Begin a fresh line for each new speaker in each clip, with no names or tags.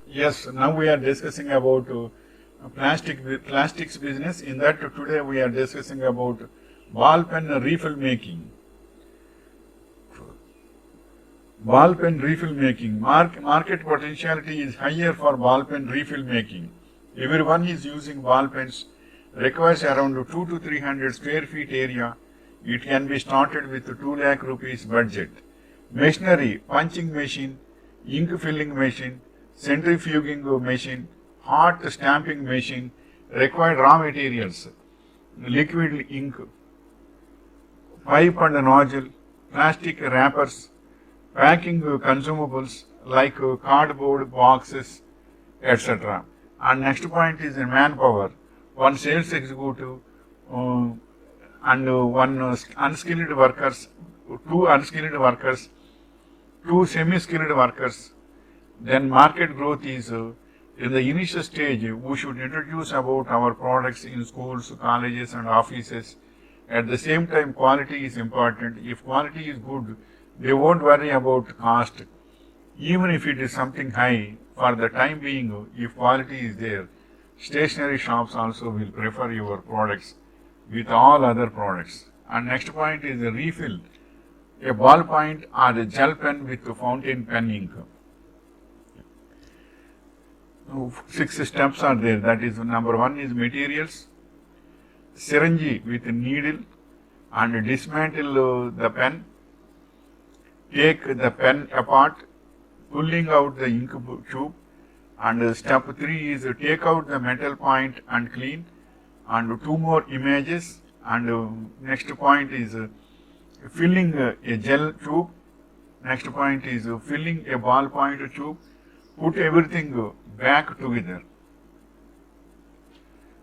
Yes, now we are discussing about plastics business. In that today we are discussing about ball pen refill making. Ball pen refill making. Market potentiality is higher for ball pen refill making. Everyone is using ball pens. Requires around 2 to 300 square feet area. It can be started with 2 lakh rupees budget. Machinery, punching machine, ink filling machine, centrifuging machine, hot stamping machine, required raw materials, liquid ink, pipe and nozzle, plastic wrappers, packing consumables like cardboard boxes, etc. And next point is manpower. One sales executive and one unskilled workers, two unskilled workers, two semi-skilled workers. Then market growth is in the initial stage. We should introduce about our products in schools, colleges, and offices. At the same time, quality is important. If quality is good, they won't worry about cost. Even if it is something high, for the time being, if quality is there, stationery shops also will prefer your products with all other products. And next point is a refill, a ballpoint or a gel pen with fountain pen ink. 6 steps are there. That is, number 1 is materials, syringe with needle, and dismantle the pen, take the pen apart, pulling out the ink tube, and step 3 is take out the metal point and clean, and 2 more images, and next point is filling a gel tube, next point is filling a ballpoint tube, put everything back together.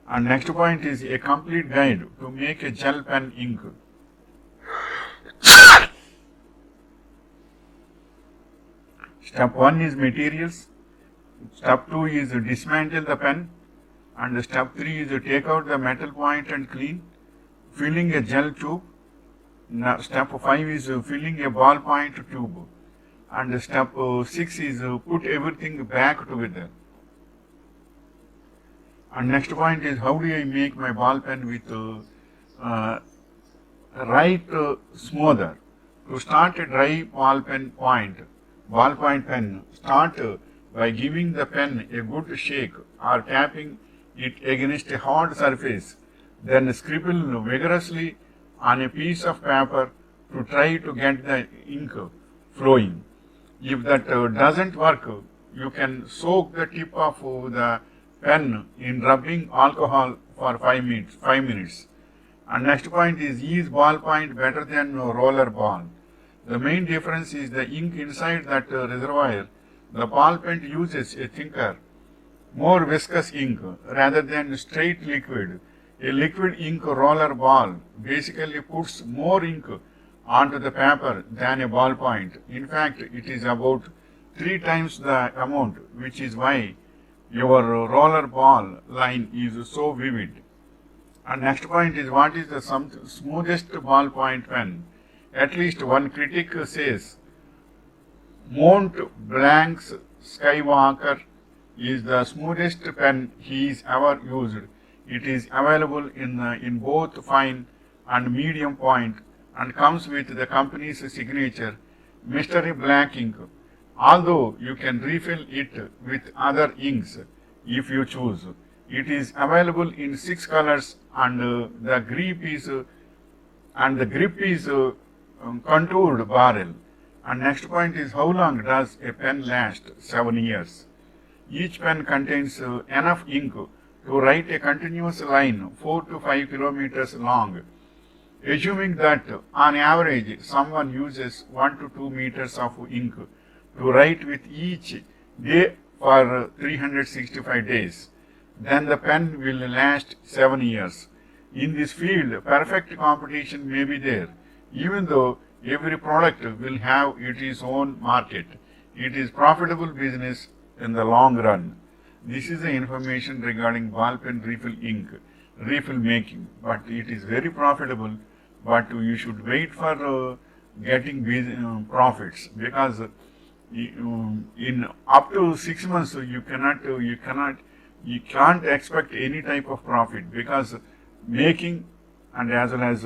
And next point is a complete guide to make a gel pen ink. Step 1 is materials, step 2 is dismantle the pen, and step 3 is take out the metal point and clean, filling a gel tube. Now, step 5 is filling a ballpoint tube, and step 6 is put everything back together. And next point is how do I make my ball pen with right smoother. To start a dry ballpoint pen, start by giving the pen a good shake or tapping it against a hard surface. Then scribble vigorously on a piece of paper to try to get the ink flowing. If that doesn't work, you can soak the tip of the pen in rubbing alcohol for 5 minutes. And next point is ballpoint better than roller ball. The main difference is the ink inside that reservoir. The ball pen uses a thicker, more viscous ink rather than straight liquid. A liquid ink roller ball basically puts more ink onto the paper than a ballpoint. In fact, it is about 3 times the amount, which is why your roller ball line is so vivid. And next point is what is the smoothest ballpoint pen? At least one critic says Mont Blanc's Skywalker is the smoothest pen he is ever used. It is available in both fine and medium point and comes with the company's signature Mystery Black ink. Although you can refill it with other inks if you choose. It is available in 6 colors, and the grip is contoured barrel. And next point is how long does a pen last? 7 years. Each pen contains enough ink to write a continuous line 4 to 5 kilometers long. Assuming that on average someone uses 1 to 2 meters of ink to write with each day for 365 days, then the pen will last 7 years. In this field, perfect competition may be there, even though every product will have its own market. It is profitable business in the long run. This is the information regarding ball pen refill making, but it is very profitable, but you should wait for getting profits, because in up to 6 months you can't expect any type of profit, because making and as well as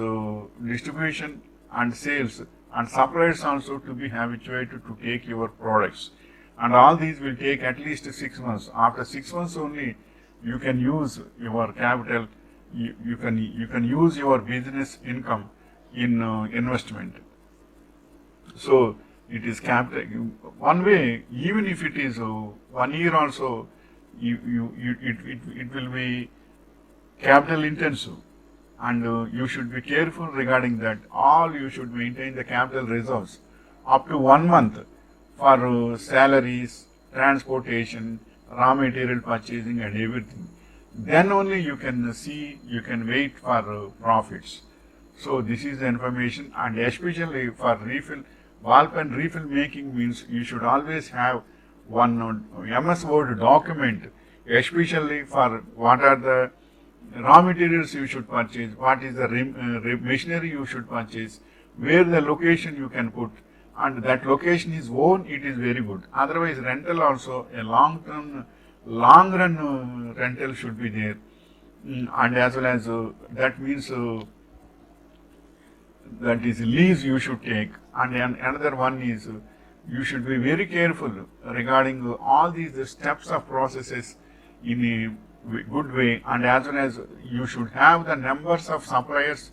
distribution and sales and suppliers also to be habituated to take your products, and all these will take at least 6 months. After 6 months only you can use your capital, you can use your business income in investment. So it is capital one way. Even if it is 1 year also, it will be capital intensive, and you should be careful regarding that. All you should maintain the capital reserves up to 1 month for salaries, transportation, raw material purchasing and everything. Then only you can wait for profits. So this is the information, and especially for refill, ball pen refill making means you should always have one MS Word document, especially for what are the raw materials you should purchase, what is the machinery you should purchase, where the location you can put, and that location is own, it is very good. Otherwise rental also, a long run rental should be there. And as well as that means that is lease you should take. And another one is you should be very careful regarding all these steps of processes in a good way, and as well as you should have the numbers of suppliers,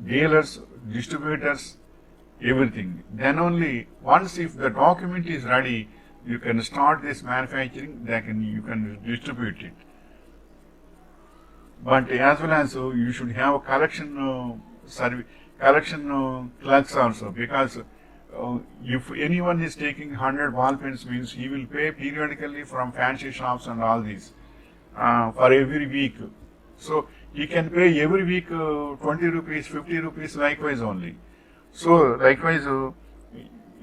dealers, distributors, everything. Then only once if the document is ready, you can start this manufacturing, you can distribute it. But as well as you should have a collection clerks also, because if anyone is taking 100 ball pens means he will pay periodically from fancy shops and all these for every week. So he can pay every week 20 rupees, 50 rupees likewise only. So likewise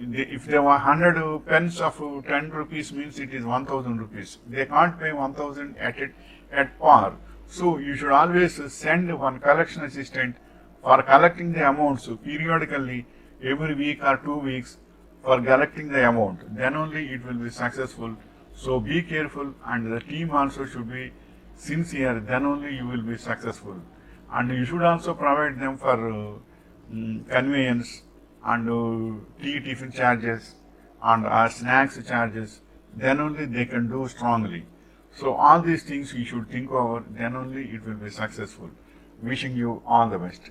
if there were 100 pens of 10 rupees means it is 1000 rupees. They can't pay 1000 at par. So you should always send one collection assistant for collecting the amounts periodically, every week or 2 weeks, for collecting the amount. Then only it will be successful. So be careful, and the team also should be sincere. Then only you will be successful. And you should also provide them for conveyance and tea tiffin charges and snacks charges. Then only they can do strongly. So all these things you should think over. Then only it will be successful. Wishing you all the best.